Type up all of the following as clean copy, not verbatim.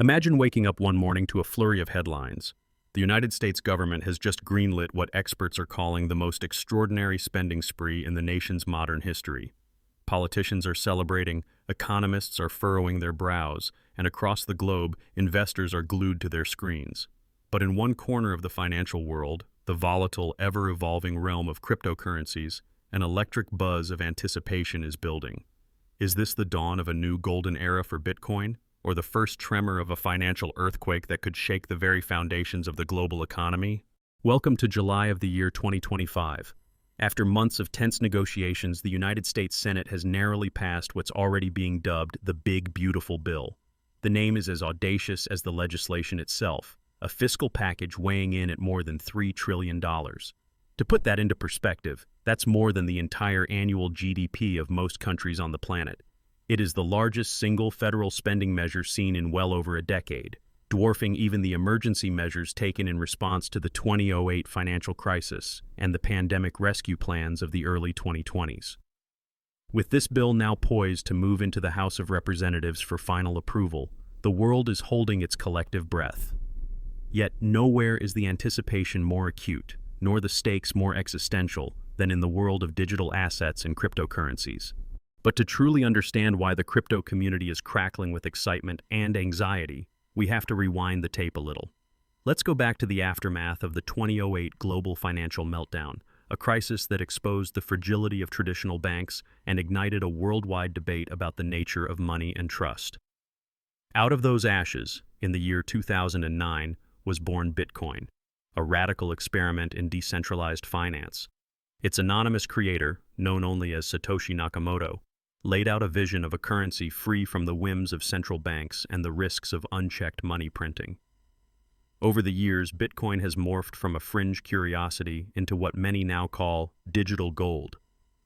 Imagine waking up one morning to a flurry of headlines. The United States government has just greenlit what experts are calling the most extraordinary spending spree in the nation's modern history. Politicians are celebrating, economists are furrowing their brows, and across the globe, investors are glued to their screens. But in one corner of the financial world, the volatile, ever-evolving realm of cryptocurrencies, an electric buzz of anticipation is building. Is this the dawn of a new golden era for Bitcoin? Or the first tremor of a financial earthquake that could shake the very foundations of the global economy? Welcome to July of the year 2025. After months of tense negotiations, the United States Senate has narrowly passed what's already being dubbed the Big Beautiful Bill. The name is as audacious as the legislation itself, a fiscal package weighing in at more than $3 trillion. To put that into perspective, that's more than the entire annual GDP of most countries on the planet. It is the largest single federal spending measure seen in well over a decade, dwarfing even the emergency measures taken in response to the 2008 financial crisis and the pandemic rescue plans of the early 2020s. With this bill now poised to move into the House of Representatives for final approval, the world is holding its collective breath. Yet nowhere is the anticipation more acute, nor the stakes more existential, than in the world of digital assets and cryptocurrencies. But to truly understand why the crypto community is crackling with excitement and anxiety, we have to rewind the tape a little. Let's go back to the aftermath of the 2008 global financial meltdown, a crisis that exposed the fragility of traditional banks and ignited a worldwide debate about the nature of money and trust. Out of those ashes, in the year 2009, was born Bitcoin, a radical experiment in decentralized finance. Its anonymous creator, known only as Satoshi Nakamoto, laid out a vision of a currency free from the whims of central banks and the risks of unchecked money printing. Over the years, Bitcoin has morphed from a fringe curiosity into what many now call digital gold,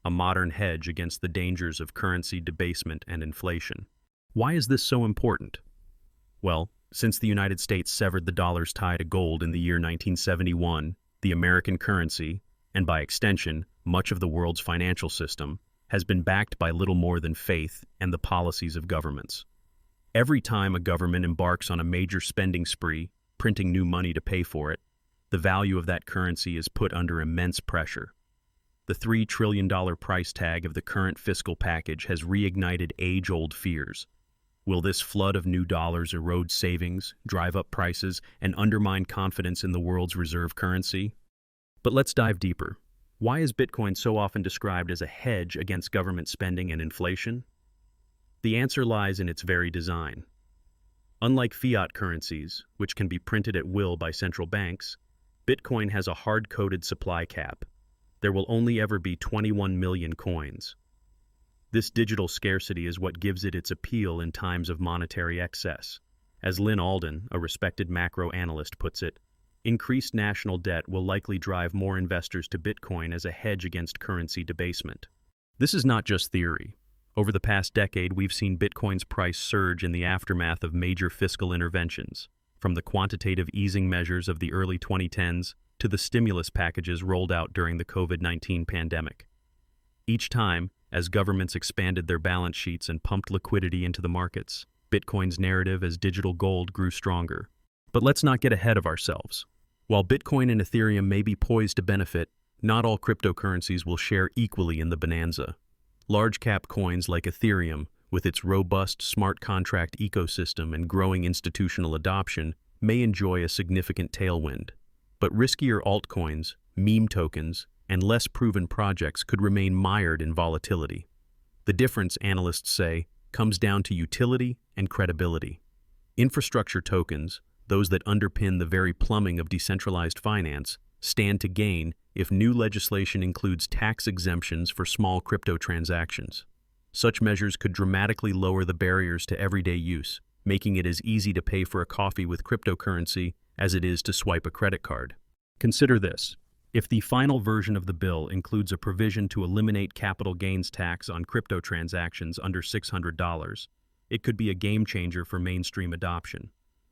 a modern hedge against the dangers of currency debasement and inflation. Why is this so important? Well, since the United States severed the dollar's tie to gold in the year 1971, the American currency, and by extension, much of the world's financial system, has been backed by little more than faith and the policies of governments. Every time a government embarks on a major spending spree, printing new money to pay for it, the value of that currency is put under immense pressure. The $3 trillion price tag of the current fiscal package has reignited age-old fears. Will this flood of new dollars erode savings, drive up prices, and undermine confidence in the world's reserve currency? But let's dive deeper. Why is Bitcoin so often described as a hedge against government spending and inflation? The answer lies in its very design. Unlike fiat currencies, which can be printed at will by central banks, Bitcoin has a hard-coded supply cap. There will only ever be 21 million coins. This digital scarcity is what gives it its appeal in times of monetary excess. As Lynn Alden, a respected macro analyst, puts it, increased national debt will likely drive more investors to Bitcoin as a hedge against currency debasement. This is not just theory. Over the past decade, we've seen Bitcoin's price surge in the aftermath of major fiscal interventions, from the quantitative easing measures of the early 2010s to the stimulus packages rolled out during the COVID-19 pandemic. Each time, as governments expanded their balance sheets and pumped liquidity into the markets, Bitcoin's narrative as digital gold grew stronger. But let's not get ahead of ourselves. While Bitcoin and Ethereum may be poised to benefit, not all cryptocurrencies will share equally in the bonanza. Large-cap coins like Ethereum, with its robust smart contract ecosystem and growing institutional adoption, may enjoy a significant tailwind. But riskier altcoins, meme tokens, and less proven projects could remain mired in volatility. The difference, analysts say, comes down to utility and credibility. Infrastructure tokens, those that underpin the very plumbing of decentralized finance, stand to gain if new legislation includes tax exemptions for small crypto transactions. Such measures could dramatically lower the barriers to everyday use, making it as easy to pay for a coffee with cryptocurrency as it is to swipe a credit card. Consider this. If the final version of the bill includes a provision to eliminate capital gains tax on crypto transactions under $600, it could be a game changer for mainstream adoption.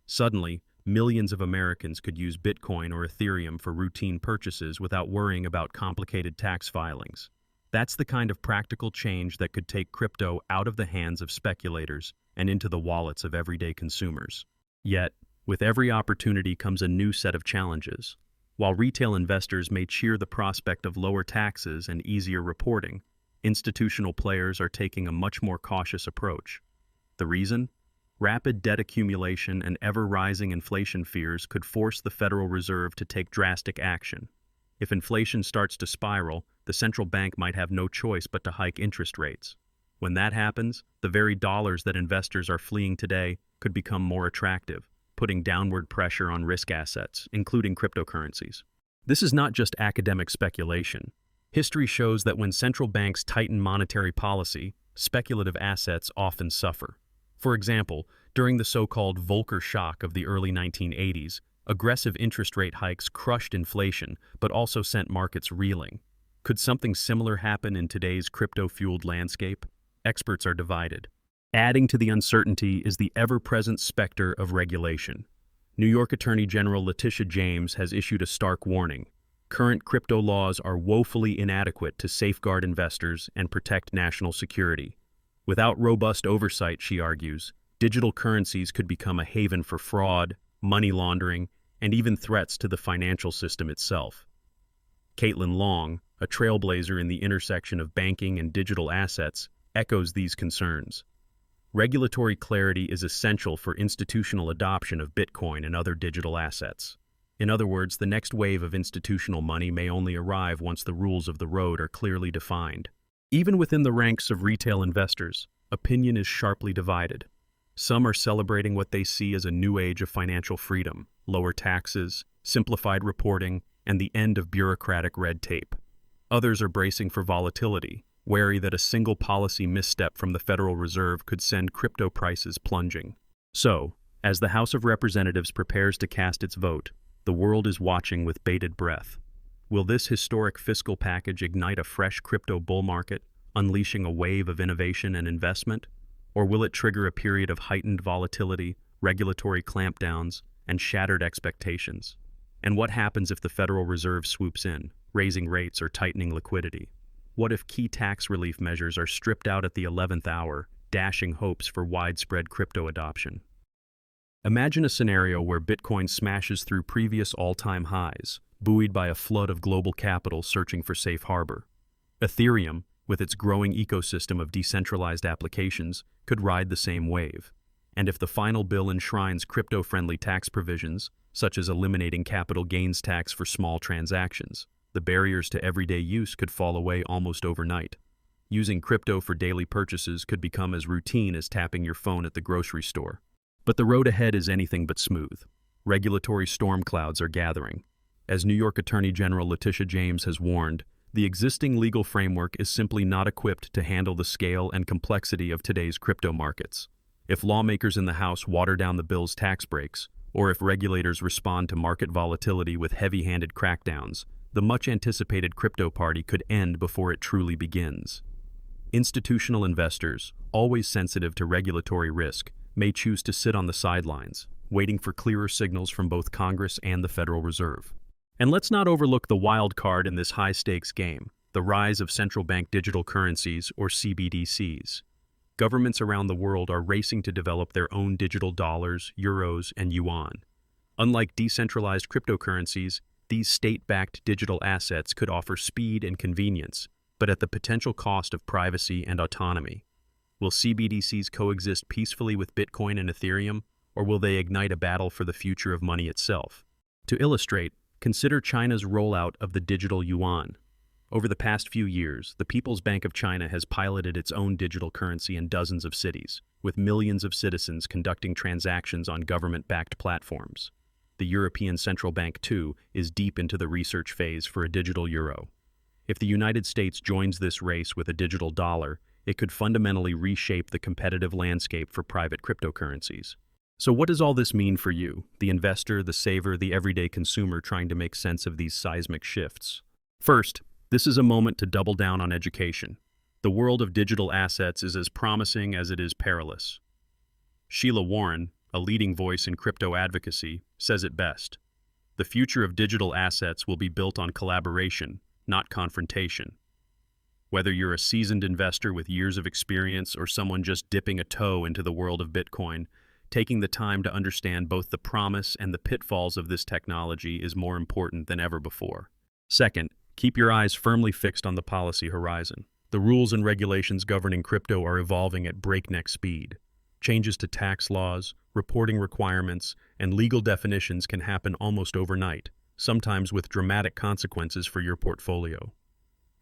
Suddenly, millions of Americans could use Bitcoin or Ethereum for routine purchases without worrying about complicated tax filings. That's the kind of practical change that could take crypto out of the hands of speculators and into the wallets of everyday consumers. Yet, with every opportunity comes a new set of challenges. While retail investors may cheer the prospect of lower taxes and easier reporting, institutional players are taking a much more cautious approach. The reason? Rapid debt accumulation and ever-rising inflation fears could force the Federal Reserve to take drastic action. If inflation starts to spiral, the central bank might have no choice but to hike interest rates. When that happens, the very dollars that investors are fleeing today could become more attractive, putting downward pressure on risk assets, including cryptocurrencies. This is not just academic speculation. History shows that when central banks tighten monetary policy, speculative assets often suffer. For example, during the so-called Volcker shock of the early 1980s, aggressive interest rate hikes crushed inflation but also sent markets reeling. Could something similar happen in today's crypto-fueled landscape? Experts are divided. Adding to the uncertainty is the ever-present specter of regulation. New York Attorney General Letitia James has issued a stark warning. Current crypto laws are woefully inadequate to safeguard investors and protect national security. Without robust oversight, she argues, digital currencies could become a haven for fraud, money laundering, and even threats to the financial system itself. Caitlin Long, a trailblazer in the intersection of banking and digital assets, echoes these concerns. Regulatory clarity is essential for institutional adoption of Bitcoin and other digital assets. In other words, the next wave of institutional money may only arrive once the rules of the road are clearly defined. Even within the ranks of retail investors, opinion is sharply divided. Some are celebrating what they see as a new age of financial freedom, lower taxes, simplified reporting, and the end of bureaucratic red tape. Others are bracing for volatility, wary that a single policy misstep from the Federal Reserve could send crypto prices plunging. So, as the House of Representatives prepares to cast its vote, the world is watching with bated breath. Will this historic fiscal package ignite a fresh crypto bull market, unleashing a wave of innovation and investment? Or will it trigger a period of heightened volatility, regulatory clampdowns, and shattered expectations? And what happens if the Federal Reserve swoops in, raising rates or tightening liquidity? What if key tax relief measures are stripped out at the 11th hour, dashing hopes for widespread crypto adoption? Imagine a scenario where Bitcoin smashes through previous all-time highs, buoyed by a flood of global capital searching for safe harbor. Ethereum, with its growing ecosystem of decentralized applications, could ride the same wave. And if the final bill enshrines crypto-friendly tax provisions, such as eliminating capital gains tax for small transactions, the barriers to everyday use could fall away almost overnight. Using crypto for daily purchases could become as routine as tapping your phone at the grocery store. But the road ahead is anything but smooth. Regulatory storm clouds are gathering. As New York Attorney General Letitia James has warned, the existing legal framework is simply not equipped to handle the scale and complexity of today's crypto markets. If lawmakers in the House water down the bill's tax breaks, or if regulators respond to market volatility with heavy-handed crackdowns, the much-anticipated crypto party could end before it truly begins. Institutional investors, always sensitive to regulatory risk, may choose to sit on the sidelines, waiting for clearer signals from both Congress and the Federal Reserve. And let's not overlook the wild card in this high-stakes game, the rise of central bank digital currencies, or CBDCs. Governments around the world are racing to develop their own digital dollars, euros, and yuan. Unlike decentralized cryptocurrencies, these state-backed digital assets could offer speed and convenience, but at the potential cost of privacy and autonomy. Will CBDCs coexist peacefully with Bitcoin and Ethereum, or will they ignite a battle for the future of money itself? To illustrate, consider China's rollout of the digital yuan. Over the past few years, the People's Bank of China has piloted its own digital currency in dozens of cities, with millions of citizens conducting transactions on government-backed platforms. The European Central Bank, too, is deep into the research phase for a digital euro. If the United States joins this race with a digital dollar, it could fundamentally reshape the competitive landscape for private cryptocurrencies. So what does all this mean for you, the investor, the saver, the everyday consumer trying to make sense of these seismic shifts? First, this is a moment to double down on education. The world of digital assets is as promising as it is perilous. Sheila Warren, a leading voice in crypto advocacy, says it best. The future of digital assets will be built on collaboration, not confrontation. Whether you're a seasoned investor with years of experience or someone just dipping a toe into the world of Bitcoin, taking the time to understand both the promise and the pitfalls of this technology is more important than ever before. Second, keep your eyes firmly fixed on the policy horizon. The rules and regulations governing crypto are evolving at breakneck speed. Changes to tax laws, reporting requirements, and legal definitions can happen almost overnight, sometimes with dramatic consequences for your portfolio.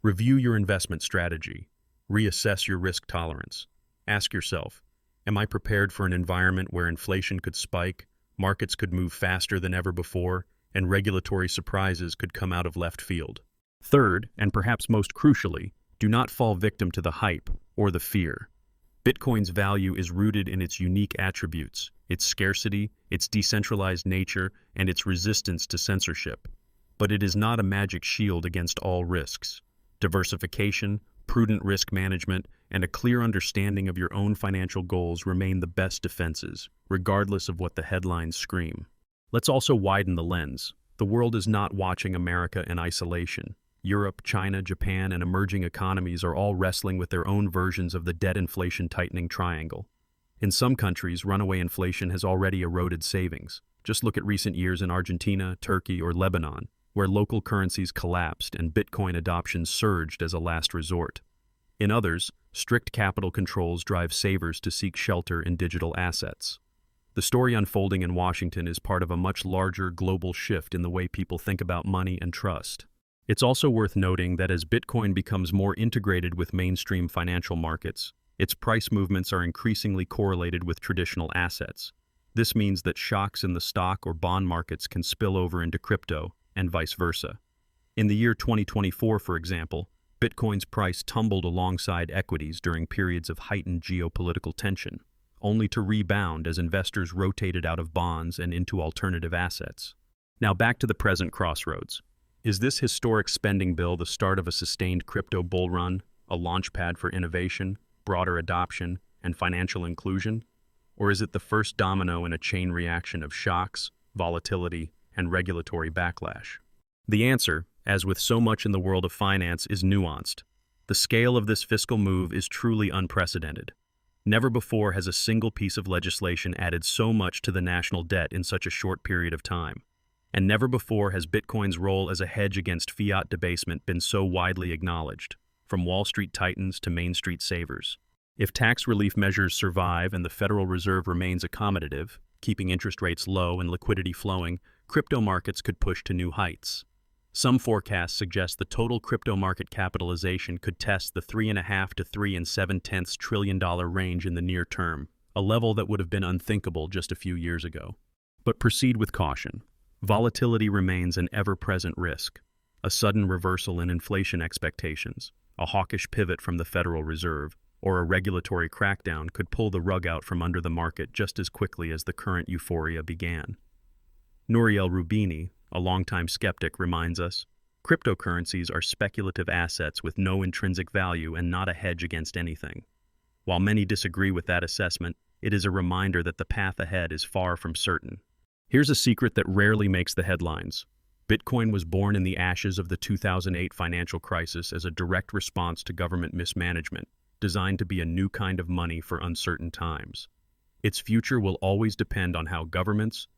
Review your investment strategy. Reassess your risk tolerance. Ask yourself, am I prepared for an environment where inflation could spike, markets could move faster than ever before, and regulatory surprises could come out of left field? Third, and perhaps most crucially, do not fall victim to the hype or the fear. Bitcoin's value is rooted in its unique attributes, its scarcity, its decentralized nature, and its resistance to censorship. But it is not a magic shield against all risks. Diversification, prudent risk management, and a clear understanding of your own financial goals remain the best defenses, regardless of what the headlines scream. Let's also widen the lens. The world is not watching America in isolation. Europe, China, Japan, and emerging economies are all wrestling with their own versions of the debt inflation tightening triangle. In some countries, runaway inflation has already eroded savings. Just look at recent years in Argentina, Turkey, or Lebanon, where local currencies collapsed and Bitcoin adoption surged as a last resort. In others, strict capital controls drive savers to seek shelter in digital assets. The story unfolding in Washington is part of a much larger global shift in the way people think about money and trust. It's also worth noting that as Bitcoin becomes more integrated with mainstream financial markets, its price movements are increasingly correlated with traditional assets. This means that shocks in the stock or bond markets can spill over into crypto, and vice versa. In the year 2024, for example, Bitcoin's price tumbled alongside equities during periods of heightened geopolitical tension, only to rebound as investors rotated out of bonds and into alternative assets. Now back to the present crossroads. Is this historic spending bill the start of a sustained crypto bull run, a launchpad for innovation, broader adoption, and financial inclusion? Or is it the first domino in a chain reaction of shocks, volatility, and regulatory backlash? The answer, as with so much in the world of finance, is nuanced. The scale of this fiscal move is truly unprecedented. Never before has a single piece of legislation added so much to the national debt in such a short period of time. And never before has Bitcoin's role as a hedge against fiat debasement been so widely acknowledged, from Wall Street titans to Main Street savers. If tax relief measures survive and the Federal Reserve remains accommodative, keeping interest rates low and liquidity flowing, crypto markets could push to new heights. Some forecasts suggest the total crypto market capitalization could test the $3.5 to $3.7 trillion range in the near term, a level that would have been unthinkable just a few years ago. But proceed with caution. Volatility remains an ever-present risk. A sudden reversal in inflation expectations, a hawkish pivot from the Federal Reserve, or a regulatory crackdown could pull the rug out from under the market just as quickly as the current euphoria began. Nouriel Roubini, a longtime skeptic, reminds us, cryptocurrencies are speculative assets with no intrinsic value and not a hedge against anything. While many disagree with that assessment, it is a reminder that the path ahead is far from certain. Here's a secret that rarely makes the headlines. Bitcoin was born in the ashes of the 2008 financial crisis as a direct response to government mismanagement, designed to be a new kind of money for uncertain times. Its future will always depend on how governments,